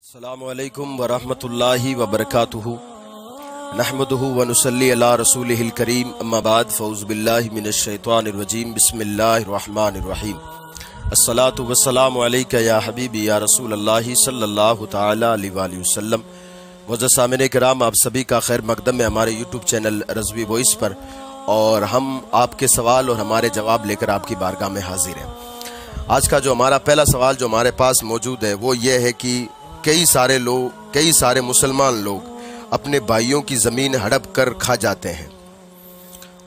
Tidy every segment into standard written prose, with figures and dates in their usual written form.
السلام علیکم ورحمۃ اللہ وبرکاتہ نحمدہ ونصلی علی رسولہ الکریم اما بعد فاعوذ باللہ من الشیطان الرجیم بسم اللہ الرحمن الرحیم الصلاۃ والسلام علیک یا حبیبی یا رسول اللہ صلی اللہ تعالی علیہ وآلہ وسلم۔ معزز سامعین کرام، آپ سبھی کا خیر مقدم ہے ہمارے یوٹیوب چینل رضوی وائس پر، اور ہم آپ کے سوال اور ہمارے جواب لے کر آپ کی بارگاہ میں حاضر ہیں۔ آج کا جو ہمارا پہلا سوال جو ہمارے پاس موجود ہے وہ یہ ہے کہ کئی سارے مسلمان لوگ اپنے بھائیوں کی زمین ہڑپ کر کھا جاتے ہیں،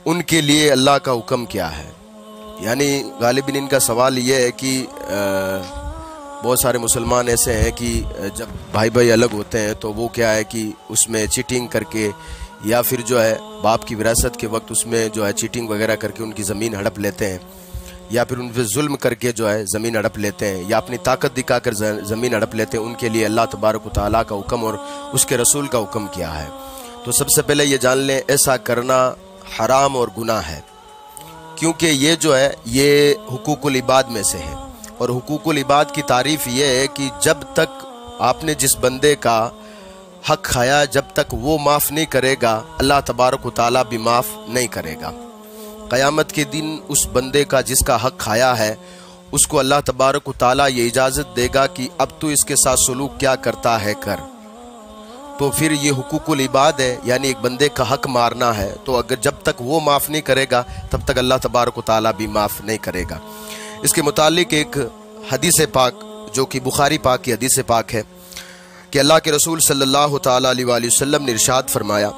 ان کے لیے اللہ کا حکم کیا ہے؟ یعنی غالباً ان کا سوال یہ ہے کہ بہت سارے مسلمان ایسے ہیں کہ جب بھائی الگ ہوتے ہیں تو وہ کیا ہے کہ اس میں چیٹنگ کر کے یا پھر جو ہے باپ کی وراثت کے وقت اس میں جو ہے چیٹنگ وغیرہ کر کے ان کی زمین ہڑپ لیتے ہیں، یا پھر ان پہ ظلم کر کے جو ہے زمین ہڑپ لیتے ہیں، یا اپنی طاقت دکھا کر زمین ہڑپ لیتے ہیں۔ ان کے لیے اللہ تبارک و تعالیٰ کا حکم اور اس کے رسول کا حکم کیا ہے؟ تو سب سے پہلے یہ جان لیں، ایسا کرنا حرام اور گناہ ہے، کیونکہ یہ جو ہے یہ حقوق العباد میں سے ہے، اور حقوق العباد کی تعریف یہ ہے کہ جب تک آپ نے جس بندے کا حق کھایا، جب تک وہ معاف نہیں کرے گا، اللہ تبارک و تعالیٰ بھی معاف نہیں کرے گا۔ قیامت کے دن اس بندے کا جس کا حق کھایا ہے، اس کو اللہ تبارک و تعالیٰ یہ اجازت دے گا کہ اب تو اس کے ساتھ سلوک کیا کرتا ہے کر۔ تو پھر یہ حقوق العباد ہے، یعنی ایک بندے کا حق مارنا ہے، تو اگر جب تک وہ معاف نہیں کرے گا تب تک اللہ تبارک و تعالیٰ بھی معاف نہیں کرے گا۔ اس کے متعلق ایک حدیث پاک جو کہ بخاری پاک کی حدیث پاک ہے کہ اللہ کے رسول صلی اللہ تعالیٰ علیہ وآلہ وسلم نے ارشاد فرمایا،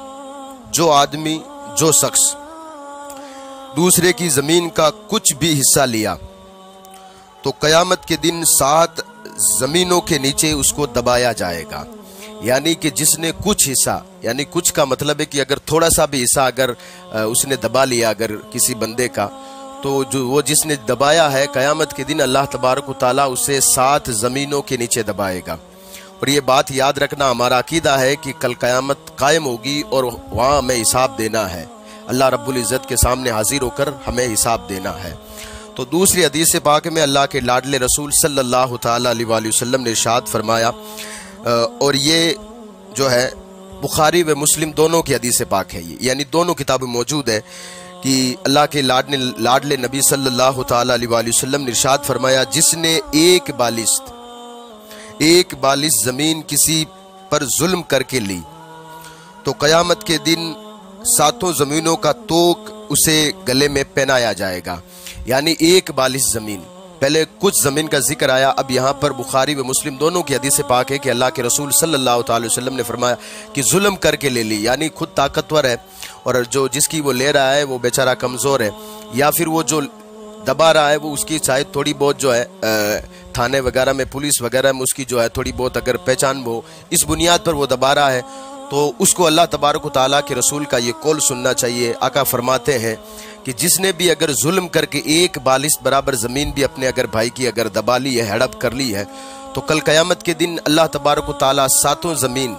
جو شخص دوسرے کی زمین کا کچھ بھی حصہ لیا تو قیامت کے دن 7 زمینوں کے نیچے اس کو دبایا جائے گا۔ یعنی کہ جس نے کچھ حصہ، یعنی کچھ کا مطلب ہے کہ اگر تھوڑا سا بھی حصہ اگر اس نے دبا لیا اگر کسی بندے کا، تو جو وہ جس نے دبایا ہے، قیامت کے دن اللہ تبارک و تعالیٰ اسے 7 زمینوں کے نیچے دبائے گا۔ اور یہ بات یاد رکھنا، ہمارا عقیدہ ہے کہ کل قیامت قائم ہوگی اور وہاں ہمیں حساب دینا ہے، اللہ رب العزت کے سامنے حاضر ہو کر ہمیں حساب دینا ہے۔ تو دوسری حدیث پاک میں اللہ کے لاڈلے رسول صلی اللہ تعالیٰ علیہ وآلہ وسلم نے ارشاد فرمایا، اور یہ جو ہے بخاری و مسلم دونوں کی حدیث پاک ہے، یعنی دونوں کتابیں موجود ہے کہ اللہ کے لاڈلے نبی صلی اللہ تعالیٰ علیہ وآلہ وسلم نے ارشاد فرمایا، جس نے ایک بالش زمین کسی پر ظلم کر کے لی تو قیامت کے دن 7 زمینوں کا توق اسے گلے میں پہنایا جائے گا۔ یعنی ایک بالش زمین، پہلے کچھ زمین کا ذکر آیا، اب یہاں پر بخاری و مسلم دونوں کی حدیث پاک ہے کہ اللہ کے رسول صلی اللہ تعالی وسلم نے فرمایا کہ ظلم کر کے لے لی، یعنی خود طاقتور ہے اور جو جس کی وہ لے رہا ہے وہ بیچارہ کمزور ہے، یا پھر وہ جو دبا رہا ہے وہ اس کی شاید تھوڑی بہت جو ہے تھانے وغیرہ میں، پولیس وغیرہ میں اس کی جو ہے تھوڑی بہت اگر پہچان ہو، اس بنیاد پر وہ دبا رہا ہے، تو اس کو اللہ تبارک و تعالیٰ کے رسول کا یہ قول سننا چاہیے۔ آقا فرماتے ہیں کہ جس نے بھی اگر ظلم کر کے ایک بالش برابر زمین بھی اپنے اگر بھائی کی اگر دبا لی ہے، ہڑپ کر لی ہے، تو کل قیامت کے دن اللہ تبارک و تعالیٰ 7 زمین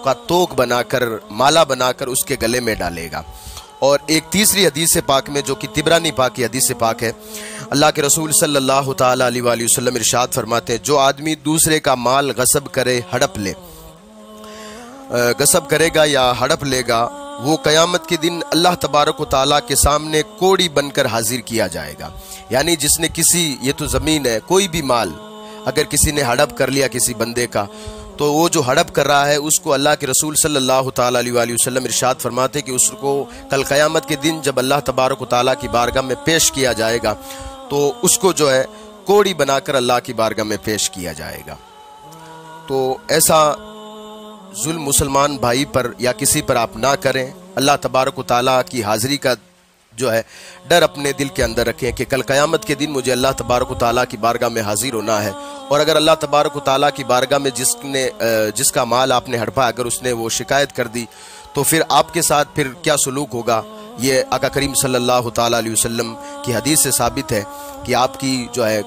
کا توق بنا کر، مالا بنا کر اس کے گلے میں ڈالے گا۔ اور ایک تیسری حدیث پاک میں جو کہ طبرانی پاک کی حدیث پاک ہے، اللہ کے رسول صلی اللہ تعالیٰ علیہ وآلہ وسلم ارشاد فرماتے ہیں، جو آدمی دوسرے کا مال غصب کرے گا یا ہڑپ لے گا، وہ قیامت کے دن اللہ تبارک و تعالیٰ کے سامنے کوڑی بن کر حاضر کیا جائے گا۔ یعنی جس نے یہ تو زمین ہے، کوئی بھی مال اگر کسی نے ہڑپ کر لیا کسی بندے کا، تو وہ جو ہڑپ کر رہا ہے اس کو اللہ کے رسول صلی اللہ تعالیٰ علیہ وآلہ وسلم ارشاد فرماتے کہ اس کو کل قیامت کے دن جب اللہ تبارک و تعالیٰ کی بارگاہ میں پیش کیا جائے گا تو اس کو جو ہے کوڑی بنا کر اللہ کی بارگاہ میں پیش کیا جائے گا۔ تو ایسا ظلم مسلمان بھائی پر یا کسی پر آپ نہ کریں، اللہ تبارک و تعالیٰ کی حاضری کا جو ہے ڈر اپنے دل کے اندر رکھیں کہ کل قیامت کے دن مجھے اللہ تبارک و تعالیٰ کی بارگاہ میں حاضر ہونا ہے، اور اگر اللہ تبارک و تعالیٰ کی بارگاہ میں جس کا مال آپ نے ہڑپا اگر اس نے وہ شکایت کر دی تو پھر آپ کے ساتھ پھر کیا سلوک ہوگا؟ یہ آقا کریم صلی اللہ تعالیٰ علیہ وسلم کی حدیث سے ثابت ہے کہ آپ کی جو ہے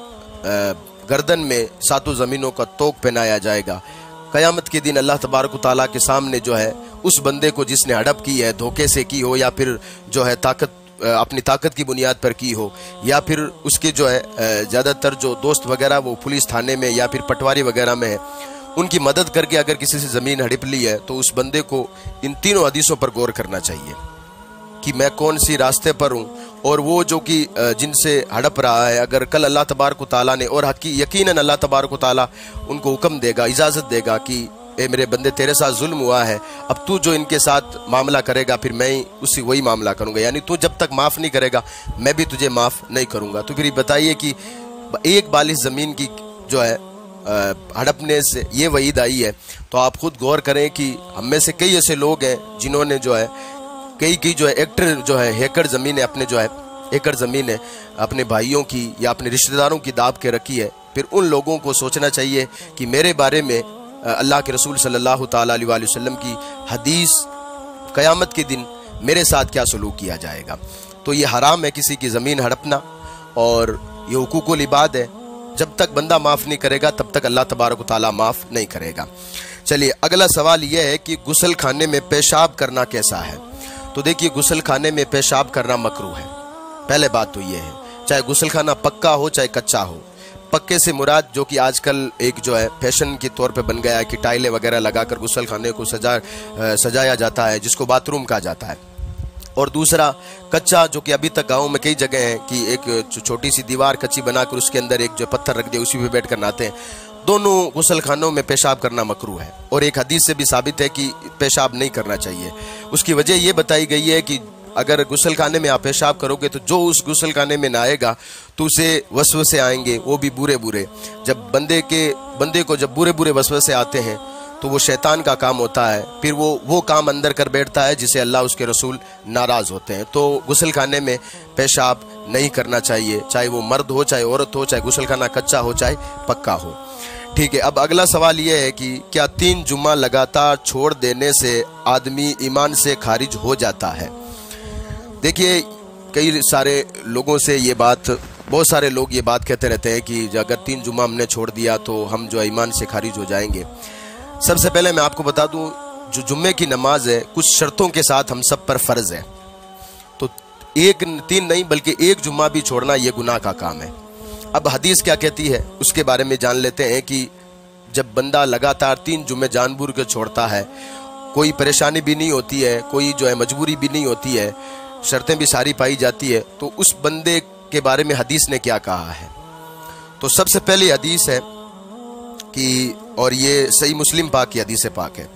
گردن میں 7 زمینوں کا توق پہنایا جائے گا۔ قیامت کے دن اللہ تبارک و تعالیٰ کے سامنے جو ہے اس بندے کو جس نے ہڑپ کی ہے، دھوکے سے کی ہو یا پھر جو ہے اپنی طاقت کی بنیاد پر کی ہو، یا پھر اس کے جو ہے زیادہ تر جو دوست وغیرہ وہ پولیس تھانے میں یا پھر پٹواری وغیرہ میں ہے، ان کی مدد کر کے اگر کسی سے زمین ہڑپ لی ہے تو اس بندے کو ان تینوں حدیثوں پر غور کرنا چاہیے کہ میں کون سی راستے پر ہوں، اور وہ جو کہ جن سے ہڑپ رہا ہے، اگر کل اللہ تبارک و تعالیٰ نے، اور یقیناً اللہ تبارک و تعالیٰ ان کو حکم دے گا، اجازت دے گا کہ اے میرے بندے تیرے ساتھ ظلم ہوا ہے، اب تو جو ان کے ساتھ معاملہ کرے گا پھر میں وہی معاملہ کروں گا، یعنی تو جب تک معاف نہیں کرے گا میں بھی تجھے معاف نہیں کروں گا۔ تو پھر یہ بتائیے کہ ایک بالش زمین کی جو ہے ہڑپنے سے یہ وعید آئی ہے، تو آپ خود غور کریں کہ ہم میں سے کئی ایسے لوگ ہیں جنہوں نے جو ہے کئی جو ہے ایکٹر جو ہے ایکڑ زمینیں اپنے بھائیوں کی یا اپنے رشتہ داروں کی داب کے رکھی ہے۔ پھر ان لوگوں کو سوچنا چاہیے کہ میرے بارے میں اللہ کے رسول صلی اللہ تعالیٰ علیہ وآلہ وسلم کی حدیث قیامت کے دن میرے ساتھ کیا سلوک کیا جائے گا۔ تو یہ حرام ہے کسی کی زمین ہڑپنا، اور یہ حقوق العباد ہے، جب تک بندہ معاف نہیں کرے گا تب تک اللہ تبارک و تعالیٰ معاف نہیں کرے گا۔ چلیے اگلا سوال یہ ہے کہ غسل خانے میں پیشاب کرنا کیسا ہے؟ تو دیکھیے غسل خانے میں پیشاب کرنا مکروہ ہے، پہلے بات تو یہ ہے، چاہے غسل خانہ پکا ہو چاہے کچا ہو۔ پکے سے مراد جو کہ آج کل ایک جو ہے فیشن کے طور پہ بن گیا ہے کہ ٹائلیں وغیرہ لگا کر غسل خانے کو سجایا جاتا ہے، جس کو باتھ روم کہا جاتا ہے، اور دوسرا کچا جو کہ ابھی تک گاؤں میں کئی جگہ ہیں کہ ایک چھوٹی سی دیوار کچی بنا کر اس کے اندر ایک جو پتھر رکھ دے اسی پہ بیٹھ کر نہاتے ہیں۔ دونوں غسل خانوں میں پیشاب کرنا مکروہ ہے، اور ایک حدیث سے بھی ثابت ہے کہ پیشاب نہیں کرنا چاہیے۔ اس کی وجہ یہ بتائی گئی ہے کہ اگر غسل خانے میں آپ پیشاب کرو گے تو جو اس غسل خانے میں نہائے گا تو اسے وسوسے آئیں گے، وہ بھی برے۔ جب بندے کو جب برے وسوسے آتے ہیں تو وہ شیطان کا کام ہوتا ہے، پھر وہ کام اندر کر بیٹھتا ہے جسے اللہ اس کے رسول ناراض ہوتے ہیں۔ تو غسل خانے میں پیشاب نہیں کرنا چاہیے، چاہے وہ مرد ہو چاہے عورت ہو، چاہے غسل خانہ کچا ہو چاہے پکا ہو۔ ٹھیک ہے، اب اگلا سوال یہ ہے کہ کیا 3 جمعہ لگاتار چھوڑ دینے سے آدمی ایمان سے خارج ہو جاتا ہے؟ دیکھیے کئی سارے لوگوں سے بہت سارے لوگ یہ بات کہتے رہتے ہیں کہ اگر 3 جمعہ ہم نے چھوڑ دیا تو ہم جو ایمان سے خارج ہو جائیں گے۔ سب سے پہلے میں آپ کو بتا دوں، جو جمعے کی نماز ہے کچھ شرطوں کے ساتھ ہم سب پر فرض ہے، تو 3 نہیں بلکہ 1 جمعہ بھی چھوڑنا یہ گناہ کا کام ہے۔ اب حدیث کیا کہتی ہے اس کے بارے میں جان لیتے ہیں کہ جب بندہ لگاتار 3 جمعے جان بوجھ کے چھوڑتا ہے، کوئی پریشانی بھی نہیں ہوتی ہے، کوئی جو ہے مجبوری بھی نہیں ہوتی ہے، شرطیں بھی ساری پائی جاتی ہے، تو اس بندے کے بارے میں حدیث نے کیا کہا ہے؟ تو سب سے پہلی حدیث ہے کہ، اور یہ صحیح مسلم پاک کی حدیث پاک ہے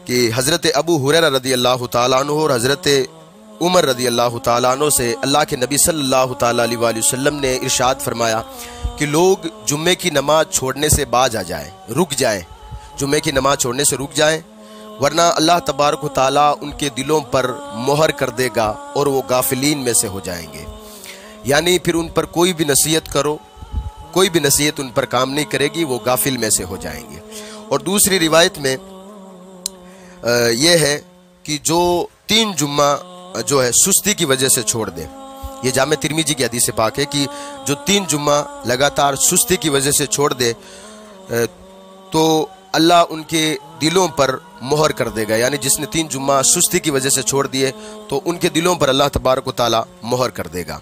کہ حضرت ابو ہریرہ رضی اللہ تعالیٰ عنہ اور حضرت عمر رضی اللہ تعالیٰ عنہ سے اللہ کے نبی صلی اللہ تعالیٰ علیہ وآلہ وسلم نے ارشاد فرمایا کہ لوگ جمعے کی نماز چھوڑنے سے باز آ جائیں، رک جائیں، جمعے کی نماز چھوڑنے سے رک جائیں، ورنہ اللہ تبارک و تعالیٰ ان کے دلوں پر مہر کر دے گا اور وہ غافلین میں سے ہو جائیں گے۔ یعنی پھر ان پر کوئی بھی نصیحت کرو، کوئی بھی نصیحت ان پر کام نہیں کرے گی، وہ غافل میں سے ہو جائیں گے۔ اور دوسری روایت میں یہ ہے کہ جو 3 جمعہ جو ہے سستی کی وجہ سے چھوڑ دے، یہ جامع ترمذی کی حدیث پاک ہے کہ جو 3 جمعہ لگاتار سستی کی وجہ سے چھوڑ دے تو اللہ ان کے دلوں پر مہر کر دے گا، یعنی جس نے 3 جمعہ سستی کی وجہ سے چھوڑ دیے تو ان کے دلوں پر اللہ تبارک و تعالیٰ مہر کر دے گا۔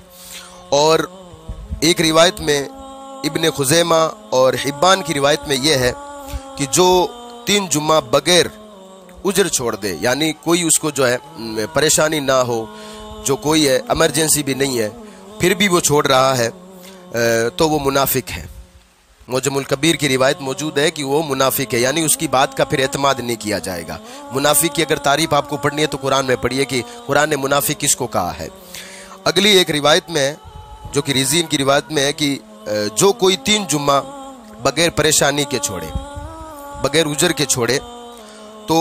اور ایک روایت میں ابن خزیمہ اور حبان کی روایت میں یہ ہے کہ جو 3 جمعہ بغیر اجر چھوڑ دے، یعنی کوئی اس کو جو ہے پریشانی نہ ہو، جو کوئی ہے ایمرجنسی بھی نہیں ہے، پھر بھی وہ چھوڑ رہا ہے تو وہ منافق ہے۔ معجم الکبیر کی روایت موجود ہے کہ وہ منافق ہے، یعنی اس کی بات کا پھر اعتماد نہیں کیا جائے گا۔ منافق کی اگر تعریف آپ کو پڑھنی ہے تو قرآن میں پڑھیے کہ قرآن نے منافق کس کو کہا ہے۔ اگلی ایک روایت میں ہے جو کہ ریزین کی روایت میں ہے کہ جو کوئی 3 جمعہ بغیر پریشانی کے چھوڑے، بغیر اجر کے چھوڑے، تو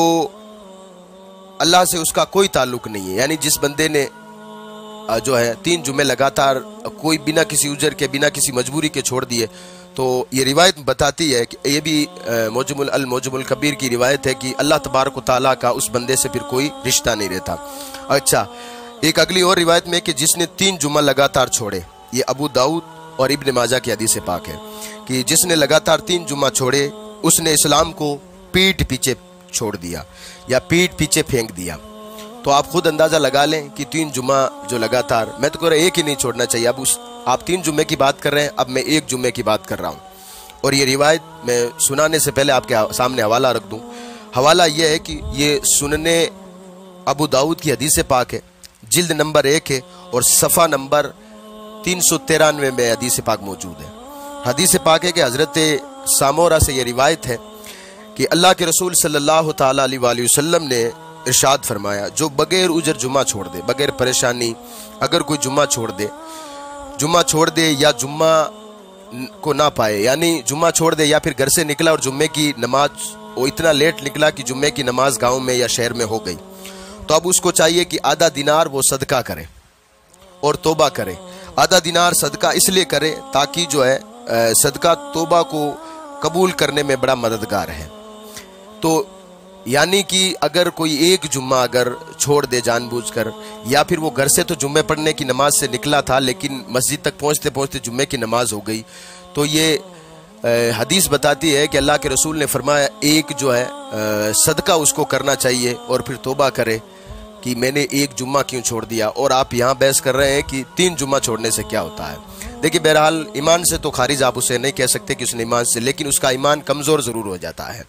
اللہ سے اس کا کوئی تعلق نہیں ہے، یعنی جس بندے نے جو ہے 3 جمعے لگاتار کوئی بنا کسی اجر کے بنا کسی مجبوری کے چھوڑ دیے، تو یہ روایت بتاتی ہے کہ یہ بھی معجم الکبیر کی روایت ہے کہ اللہ تبارک و تعالیٰ کا اس بندے سے پھر کوئی رشتہ نہیں رہتا۔ اچھا، ایک اگلی اور روایت میں کہ جس نے 3 جمعہ لگاتار چھوڑے، یہ ابو داؤد اور ابن ماجہ کی حدیث پاک ہے کہ جس نے لگاتار 3 جمعہ چھوڑے اس نے اسلام کو پیٹھ پیچھے چھوڑ دیا یا پیٹھ پیچھے پھینک دیا۔ تو آپ خود اندازہ لگا لیں کہ 3 جمعہ جو لگاتار، میں تو کہہ رہا ایک ہی نہیں چھوڑنا چاہیے، اب آپ 3 جمعے کی بات کر رہے ہیں، اب میں 1 جمعے کی بات کر رہا ہوں۔ اور یہ روایت میں سنانے سے پہلے آپ کے سامنے حوالہ رکھ دوں. حوالہ یہ ہے کہ یہ سنن ابو داؤد کی حدیث پاک ہے، جلد نمبر 1 ہے اور صفحہ نمبر 393 میں حدیث پاک موجود ہے. حدیث پاک ہے کہ حضرت سامورہ سے یہ روایت ہے کہ اللہ کے رسول صلی اللہ تعالیٰ علیہ وآلہ وسلم نے ارشاد فرمایا، جو بغیر اجر جمعہ چھوڑ دے، بغیر پریشانی اگر کوئی جمعہ چھوڑ دے یا جمعہ کو نہ پائے، یعنی جمعہ چھوڑ دے یا پھر گھر سے نکلا اور جمعے کی نماز وہ اتنا لیٹ نکلا کہ جمعے کی نماز گاؤں میں یا شہر میں ہو گئی، تو اب اس کو چاہیے کہ آدھا دینار وہ صدقہ کرے اور توبہ کرے. آدھا دینار صدقہ اس لیے کرے تاکہ جو ہے صدقہ توبہ کو قبول کرنے میں بڑا مددگار ہے. تو یعنی کہ اگر کوئی ایک جمعہ اگر چھوڑ دے جان بوجھ کر، یا پھر وہ گھر سے تو جمعے پڑھنے کی نماز سے نکلا تھا لیکن مسجد تک پہنچتے پہنچتے جمعے کی نماز ہو گئی، تو یہ حدیث بتاتی ہے کہ اللہ کے رسول نے فرمایا ایک جو ہے صدقہ اس کو کرنا چاہیے اور پھر توبہ کرے کہ میں نے ایک جمعہ کیوں چھوڑ دیا. اور آپ یہاں بحث کر رہے ہیں کہ 3 جمعہ چھوڑنے سے کیا ہوتا ہے. دیکھیے بہرحال ایمان سے تو خارج آپ اسے نہیں کہہ سکتے کہ اس نے ایمان سے، لیکن اس کا ایمان کمزور ضرور ہو جاتا ہے.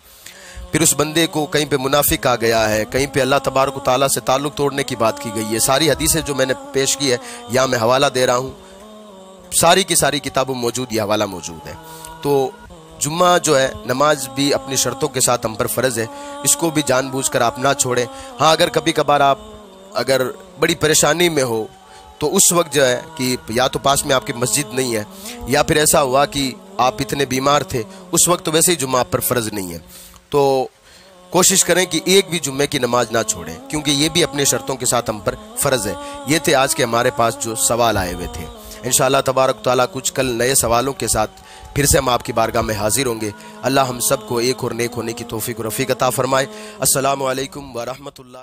پھر اس بندے کو کہیں پہ منافق آ گیا ہے، کہیں پہ اللہ تبارک و تعالیٰ سے تعلق توڑنے کی بات کی گئی ہے. ساری حدیثیں جو میں نے پیش کی ہے یہاں میں حوالہ دے رہا ہوں، ساری کی ساری کتابوں موجود، یہ حوالہ موجود ہے. تو جمعہ جو ہے نماز بھی اپنی شرطوں کے ساتھ ہم پر فرض ہے، اس کو بھی جان بوجھ کر آپ نہ چھوڑیں. ہاں اگر کبھی کبھار آپ اگر بڑی پریشانی میں ہو تو اس وقت جو ہے کہ یا تو پاس میں آپ کی مسجد نہیں ہے یا پھر ایسا ہوا کہ آپ اتنے بیمار تھے، اس وقت تو ویسے ہی جمعہ آپ پر فرض نہیں ہے، تو کوشش کریں کہ ایک بھی جمعے کی نماز نہ چھوڑیں، کیونکہ یہ بھی اپنے شرطوں کے ساتھ ہم پر فرض ہے. یہ تھے آج کے ہمارے پاس جو سوال آئے ہوئے تھے. انشاءاللہ تبارک تعالیٰ کچھ کل نئے سوالوں کے ساتھ پھر سے ہم آپ کی بارگاہ میں حاضر ہوں گے. اللہ ہم سب کو ایک اور نیک ہونے کی توفیق و رفیق عطا فرمائے. السلام علیکم ورحمۃ اللہ.